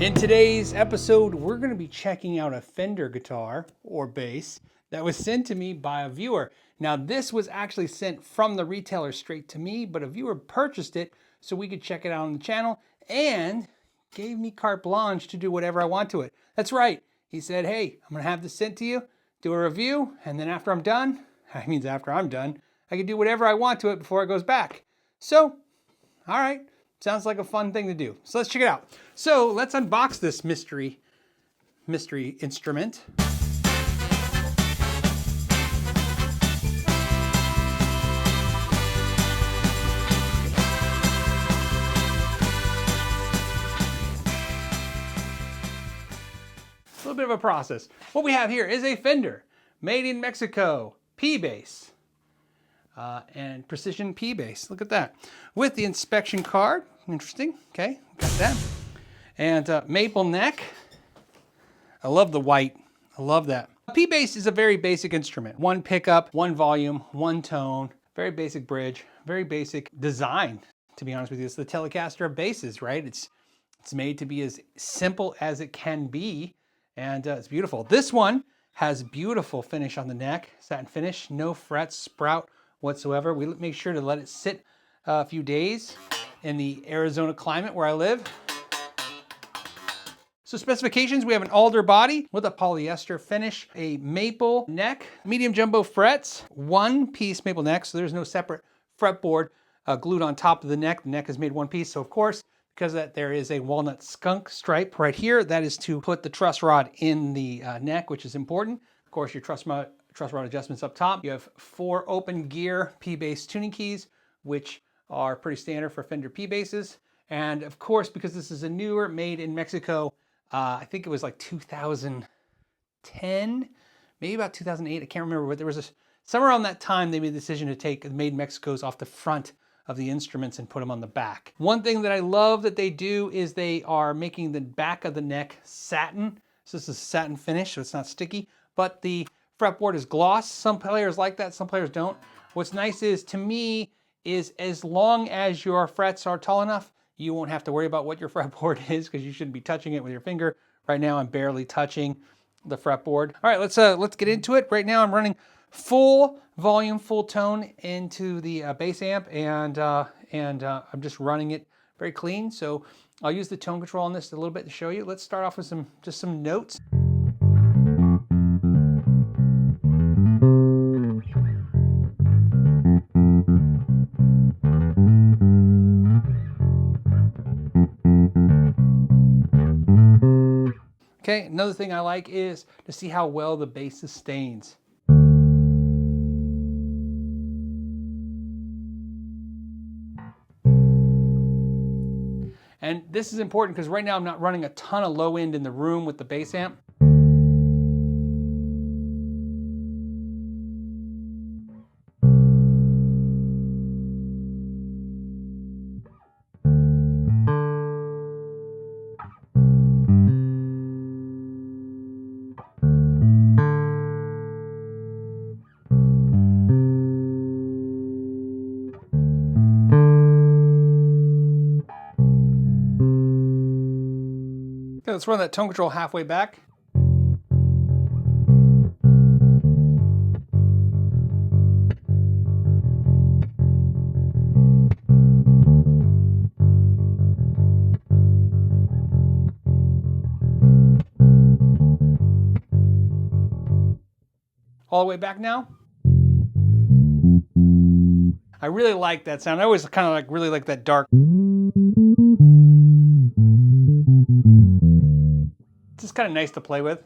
In today's episode, we're going to be checking out a Fender guitar or bass that was sent to me by a viewer. Now, this was actually sent from the retailer straight to me, but a viewer purchased it so we could check it out on the channel and gave me carte blanche to do whatever I want to it. That's right. He said, hey, I'm going to have this sent to you, do a review, and then after I'm done, that means after I'm done, I can do whatever I want to it before it goes back. So, all right. Sounds like a fun thing to do. So let's check it out. So let's unbox this mystery instrument. A little bit of a process. What we have here is a Fender made in Mexico P Bass. And precision P Bass. Look at that. With the inspection card. Interesting. Okay, got that. And maple neck. I love the white. I love that. P Bass is a very basic instrument. One pickup, one volume, one tone. Very basic bridge. Very basic design, to be honest with you. It's the Telecaster of basses, right? It's made to be as simple as it can be. And it's beautiful. This one has beautiful finish on the neck. Satin finish. No frets, sprout whatsoever. We make sure to let it sit a few days in the Arizona climate where I live. So specifications, we have an alder body with a polyester finish, a maple neck, medium jumbo frets, one piece maple neck, so there's no separate fretboard glued on top of the neck. The neck is made one piece, so of course, because of that, there is a walnut skunk stripe right here. That is to put the truss rod in the neck, which is important. Of course, your truss rod adjustments up top. You have 4 open gear P Bass tuning keys, which are pretty standard for Fender P Basses. And of course, because this is a newer, made in Mexico, I think it was like 2010, maybe about 2008. I can't remember, but there was somewhere around that time they made the decision to take the made in Mexico's off the front of the instruments and put them on the back. One thing that I love that they do is they are making the back of the neck satin. So this is satin finish, so it's not sticky, but the fretboard is gloss. Some players like that, some players don't. What's nice is, to me, is as long as your frets are tall enough, you won't have to worry about what your fretboard is because you shouldn't be touching it with your finger. Right now, I'm barely touching the fretboard. All right, let's get into it. Right now, I'm running full volume, full tone into the bass amp, and I'm just running it very clean. So I'll use the tone control on this a little bit to show you. Let's start off with just some notes. Okay, another thing I like is to see how well the bass sustains. And this is important because right now I'm not running a ton of low end in the room with the bass amp. Okay, let's run that tone control halfway back. All the way back now. I really like that sound. I always kind of really like that dark. It's just kind of nice to play with.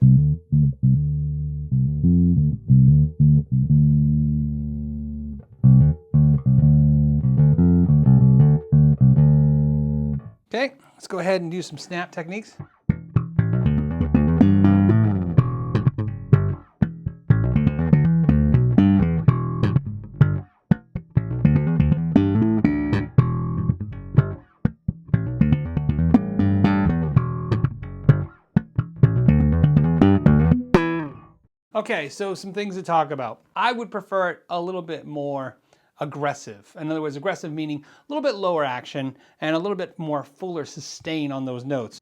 Okay, let's go ahead and do some snap techniques. Okay, so some things to talk about. I would prefer it a little bit more aggressive. In other words, aggressive meaning a little bit lower action and a little bit more fuller sustain on those notes.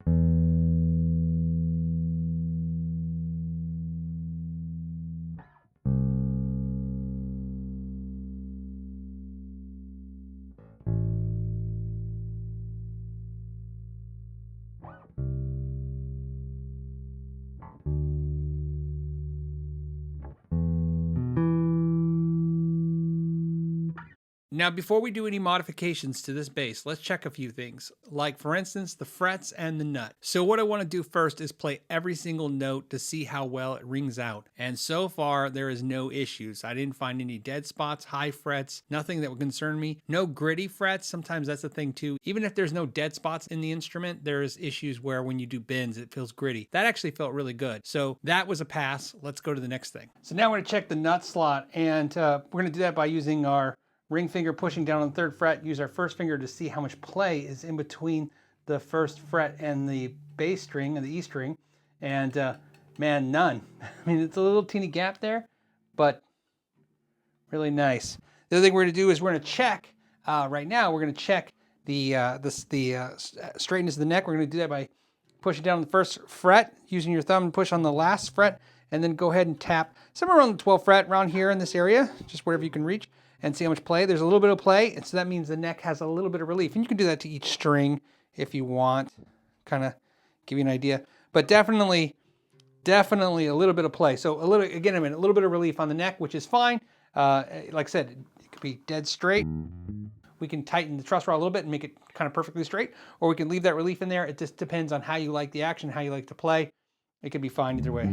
Now, before we do any modifications to this bass, let's check a few things, like for instance, the frets and the nut. So what I want to do first is play every single note to see how well it rings out. And so far, there is no issues. I didn't find any dead spots, high frets, nothing that would concern me. No gritty frets. Sometimes that's a thing too. Even if there's no dead spots in the instrument, there's issues where when you do bends, it feels gritty. That actually felt really good. So that was a pass. Let's go to the next thing. So now we're going to check the nut slot, and we're going to do that by using our ring finger pushing down on the 3rd fret. Use our first finger to see how much play is in between the 1st fret and the bass string and the E string. And man, none. I mean, it's a little teeny gap there, but really nice. The other thing we're going to do is we're going to check, right now, we're going to check the straightness of the neck. We're going to do that by pushing down on the 1st fret, using your thumb and push on the last fret, and then go ahead and tap somewhere around the 12th fret, around here in this area, just wherever you can reach, and see how much play. There's a little bit of play, and so that means the neck has a little bit of relief. And you can do that to each string if you want, kind of give you an idea. But definitely a little bit of play. So a little bit of relief on the neck, which is fine. Like I said, it could be dead straight. We can tighten the truss rod a little bit and make it kind of perfectly straight, or we can leave that relief in there. It just depends on how you like the action, how you like to play. It could be fine either way.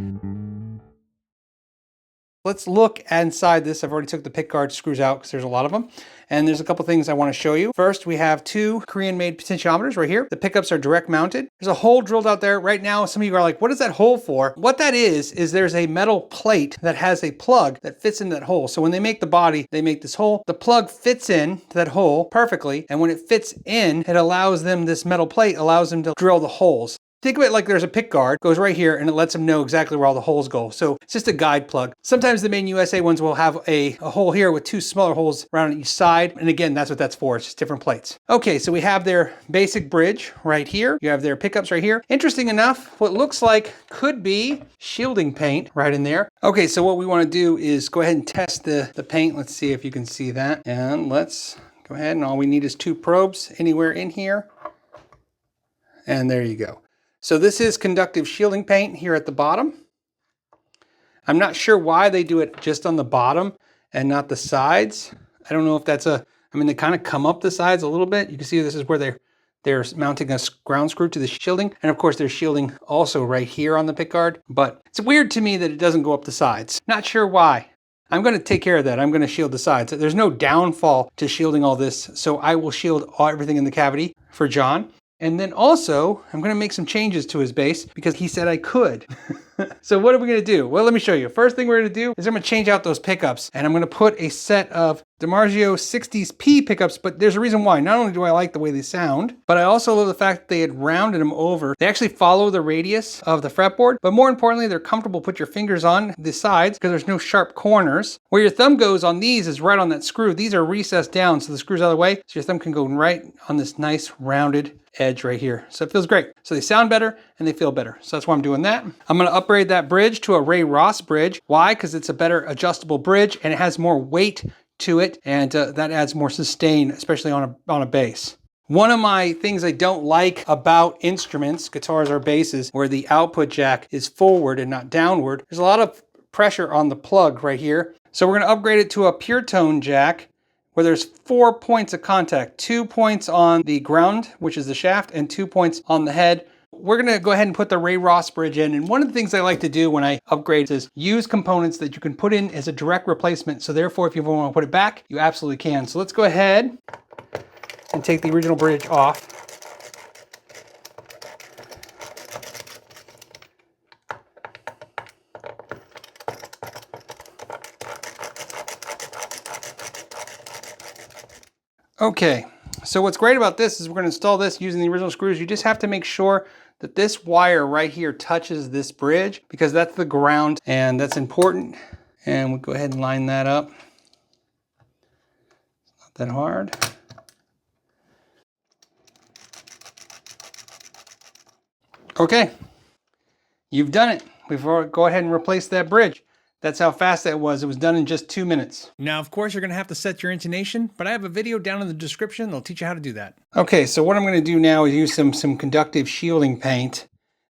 Let's look inside this. I've already took the pick guard screws out because there's a lot of them. And there's a couple things I want to show you. First, we have 2 Korean-made potentiometers right here. The pickups are direct mounted. There's a hole drilled out there. Right now, some of you are like, what is that hole for? What that is there's a metal plate that has a plug that fits in that hole. So when they make the body, they make this hole. The plug fits in to that hole perfectly. And when it fits in, it allows them, this metal plate allows them to drill the holes. Think of it like there's a pick guard, goes right here, and it lets them know exactly where all the holes go. So it's just a guide plug. Sometimes the main USA ones will have a hole here with 2 smaller holes around each side. And again, that's what that's for. It's just different plates. Okay, so we have their basic bridge right here. You have their pickups right here. Interesting enough, what looks like could be shielding paint right in there. Okay, so what we want to do is go ahead and test the paint. Let's see if you can see that. And let's go ahead, and all we need is 2 probes anywhere in here. And there you go. So this is conductive shielding paint here at the bottom. I'm not sure why they do it just on the bottom and not the sides. I don't know if that's they kind of come up the sides a little bit. You can see this is where they're mounting a ground screw to the shielding. And of course, there's shielding also right here on the pickguard. But it's weird to me that it doesn't go up the sides. Not sure why. I'm going to take care of that. I'm going to shield the sides. There's no downfall to shielding all this. So I will shield everything in the cavity for John. And then also, I'm going to make some changes to his bass because he said I could. So what are we going to do? Well, let me show you. First thing we're going to do is I'm going to change out those pickups. And I'm going to put a set of Dimarzio 60s P pickups. But there's a reason why. Not only do I like the way they sound, but I also love the fact that they had rounded them over. They actually follow the radius of the fretboard. But more importantly, they're comfortable to put your fingers on the sides because there's no sharp corners. Where your thumb goes on these is right on that screw. These are recessed down, so the screw's out of the way. So your thumb can go right on this nice rounded edge right here. So it feels great. So they sound better and they feel better. So that's why I'm doing that. I'm going to upgrade that bridge to a Ray Ross bridge. Why? Because it's a better adjustable bridge and it has more weight to it, and that adds more sustain, especially on a bass. One of my things I don't like about instruments, guitars or basses, where the output jack is forward and not downward, there's a lot of pressure on the plug right here. So we're going to upgrade it to a pure tone jack where there's 4 points of contact, 2 points on the ground, which is the shaft, and 2 points on the head. We're going to go ahead and put the Ray Ross bridge in. And one of the things I like to do when I upgrade is use components that you can put in as a direct replacement. So therefore, if you want to put it back, you absolutely can. So let's go ahead and take the original bridge off. Okay, so what's great about this is we're going to install this using the original screws. You just have to make sure that this wire right here touches this bridge because that's the ground and that's important. And we'll go ahead and line that up. Not that hard. Okay, you've done it. We've already go ahead and replace that bridge. That's how fast that was. It was done in just 2 minutes. Now, of course, you're going to have to set your intonation, but I have a video down in the description that'll teach you how to do that. Okay, so what I'm going to do now is use some conductive shielding paint.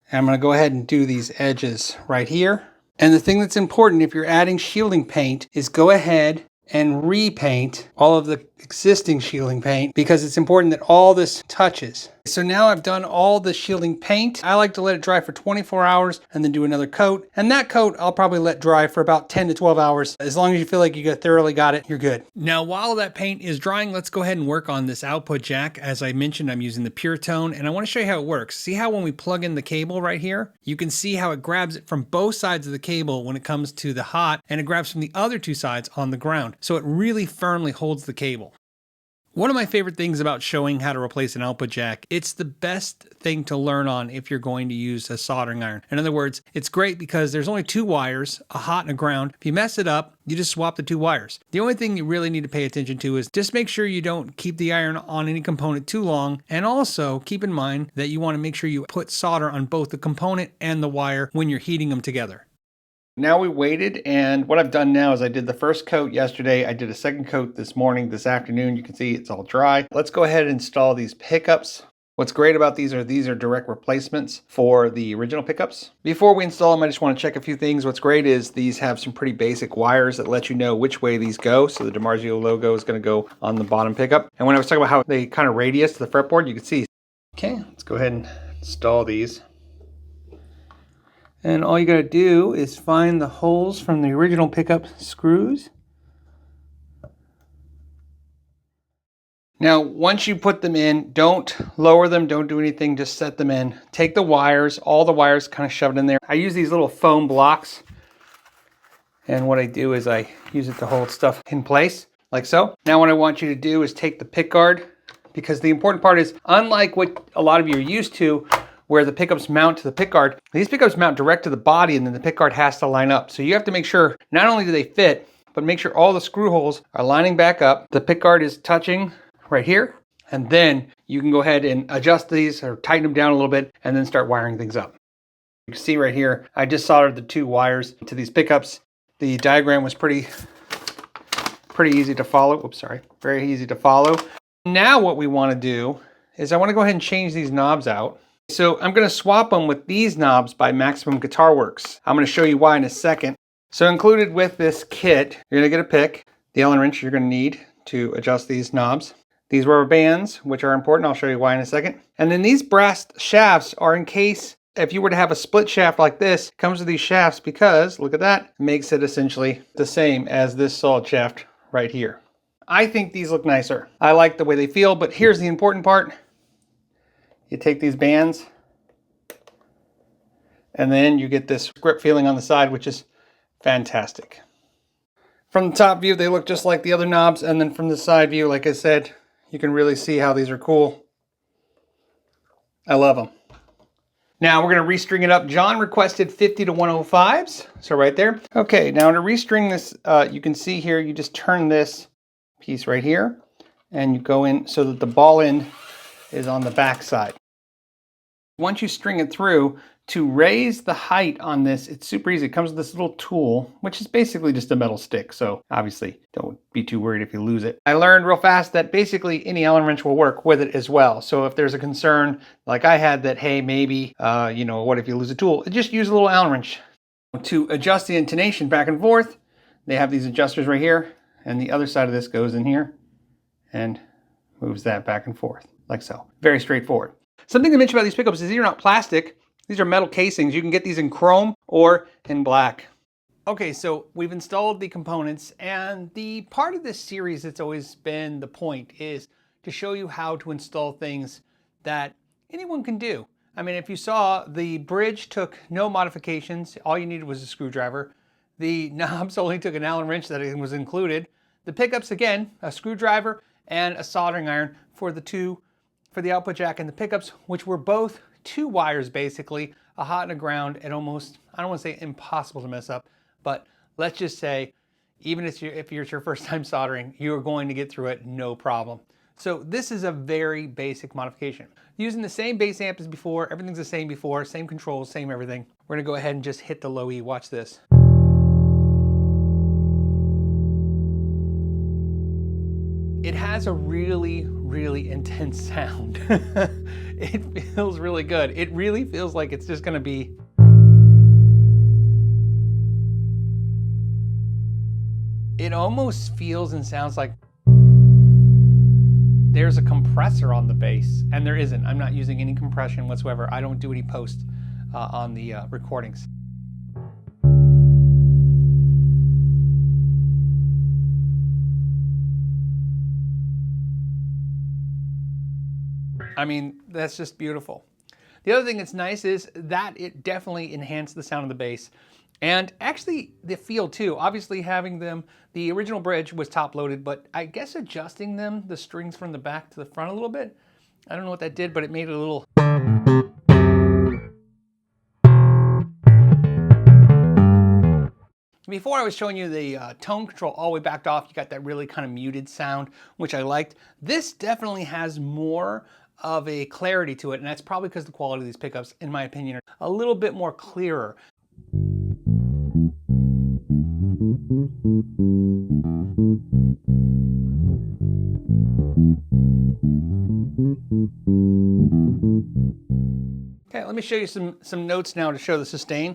And I'm going to go ahead and do these edges right here. And the thing that's important if you're adding shielding paint is go ahead and repaint all of the existing shielding paint because it's important that all this touches. So now I've done all the shielding paint. I like to let it dry for 24 hours and then do another coat. And that coat I'll probably let dry for about 10 to 12 hours. As long as you feel like you thoroughly got it, you're good. Now, while that paint is drying, let's go ahead and work on this output jack. As I mentioned, I'm using the Pure Tone, and I want to show you how it works. See how when we plug in the cable right here, you can see how it grabs it from both sides of the cable when it comes to the hot, and it grabs from the other two sides on the ground. So it really firmly holds the cable. One of my favorite things about showing how to replace an output jack, it's the best thing to learn on if you're going to use a soldering iron. In other words, it's great because there's only two wires, a hot and a ground. If you mess it up, you just swap the two wires. The only thing you really need to pay attention to is just make sure you don't keep the iron on any component too long. And also keep in mind that you want to make sure you put solder on both the component and the wire when you're heating them together. Now we waited, and what I've done now is I did the first coat yesterday. I did a second coat this morning, this afternoon. You can see it's all dry. Let's go ahead and install these pickups. What's great about these are direct replacements for the original pickups. Before we install them, I just want to check a few things. What's great is these have some pretty basic wires that let you know which way these go. So the Dimarzio logo is going to go on the bottom pickup. And when I was talking about how they kind of radius to the fretboard, you can see. Okay, let's go ahead and install these. And all you gotta do is find the holes from the original pickup screws. Now, once you put them in, don't lower them, don't do anything, just set them in. Take the wires, all the wires kind of shove it in there. I use these little foam blocks. And what I do is I use it to hold stuff in place, like so. Now what I want you to do is take the pick guard, because the important part is, unlike what a lot of you are used to, where the pickups mount to the pick guard, these pickups mount direct to the body and then the pick guard has to line up. So you have to make sure, not only do they fit, but make sure all the screw holes are lining back up. The pick guard is touching right here. And then you can go ahead and adjust these or tighten them down a little bit and then start wiring things up. You can see right here, I just soldered the two wires to these pickups. The diagram was pretty easy to follow. Oops, sorry. Very easy to follow. Now what we want to do is I want to go ahead and change these knobs out. So I'm going to swap them with these knobs by Maximum Guitar Works. I'm going to show you why in a second. So included with this kit, you're going to get a pick, the Allen wrench you're going to need to adjust these knobs, these rubber bands, which are important. I'll show you why in a second. And then these brass shafts are in case if you were to have a split shaft like this, it comes with these shafts because, look at that, it makes it essentially the same as this solid shaft right here. I think these look nicer. I like the way they feel, but here's the important part. You take these bands and then you get this grip feeling on the side, which is fantastic. From the top view, they look just like the other knobs. And then from the side view, like I said, you can really see how these are cool. I love them. Now we're going to restring it up. John requested 50 to 105s. So right there. Okay, now to restring this, you can see here, you just turn this piece right here and you go in so that the ball end is on the back side. Once you string it through, to raise the height on this, it's super easy. It comes with this little tool, which is basically just a metal stick. So obviously don't be too worried if you lose it. I learned real fast that basically any Allen wrench will work with it as well. So if there's a concern like I had that, hey, maybe, what if you lose a tool? Just use a little Allen wrench. To adjust the intonation back and forth, they have these adjusters right here. And the other side of this goes in here and moves that back and forth like so. Very straightforward. Something to mention about these pickups is these are not plastic. These are metal casings. You can get these in chrome or in black. Okay, so we've installed the components, and the part of this series that's always been the point is to show you how to install things that anyone can do. I mean, if you saw, the bridge took no modifications. All you needed was a screwdriver. The knobs only took an Allen wrench that was included. The pickups, again, a screwdriver and a soldering iron for the output jack and the pickups, which were both two wires basically, a hot and a ground, and almost, I don't want to say impossible to mess up, but let's just say, even if it's your first time soldering, you're going to get through it no problem. So this is a very basic modification. Using the same bass amp as before, everything's the same before, same controls, same everything. We're gonna go ahead and just hit the low E, watch this. It has a really, really intense sound. It feels really good. It really feels like it's just gonna be. it almost feels and sounds like there's a compressor on the bass, and there isn't. I'm not using any compression whatsoever. I don't do any post on the recordings. I mean, that's just beautiful. The other thing that's nice is that it definitely enhanced the sound of the bass. And actually the feel too. Obviously having them, the original bridge was top loaded, but I guess adjusting them, the strings from the back to the front a little bit, I don't know what that did, but it made it a little... Before I was showing you the tone control all the way backed off, you got that really kind of muted sound, which I liked. This definitely has more of a clarity to it, and that's probably because the quality of these pickups, in my opinion, are a little bit more clearer. Okay, let me show you some notes now to show the sustain.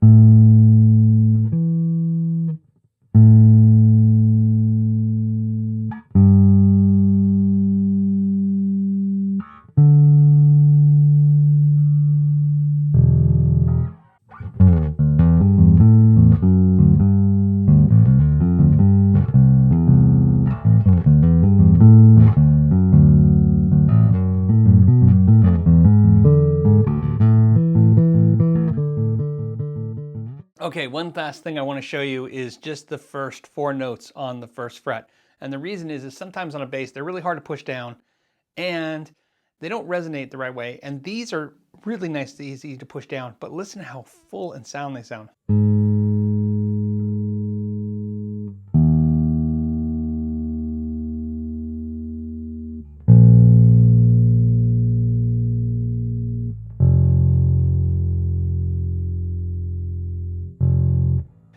Okay, one last thing I want to show you is just the first 4 notes on the first fret. And the reason is sometimes on a bass, they're really hard to push down and they don't resonate the right way. And these are really nice, easy to push down, but listen how full and sound they sound.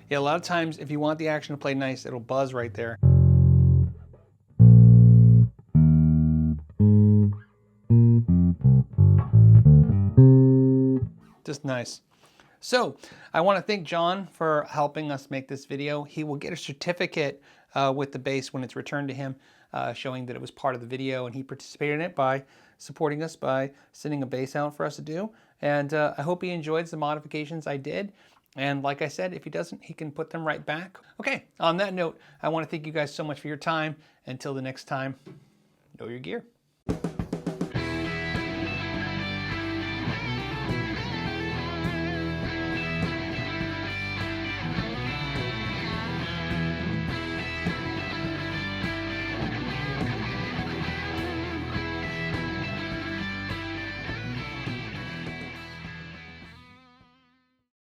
Yeah, a lot of times if you want the action to play nice, it'll buzz right there. Just nice. So I want to thank John for helping us make this video. He will get a certificate with the bass when it's returned to him, showing that it was part of the video and he participated in it by supporting us by sending a bass out for us to do. And I hope he enjoyed the modifications I did. And like I said, if he doesn't, he can put them right back. Okay, on that note, I want to thank you guys so much for your time. Until the next time, know your gear.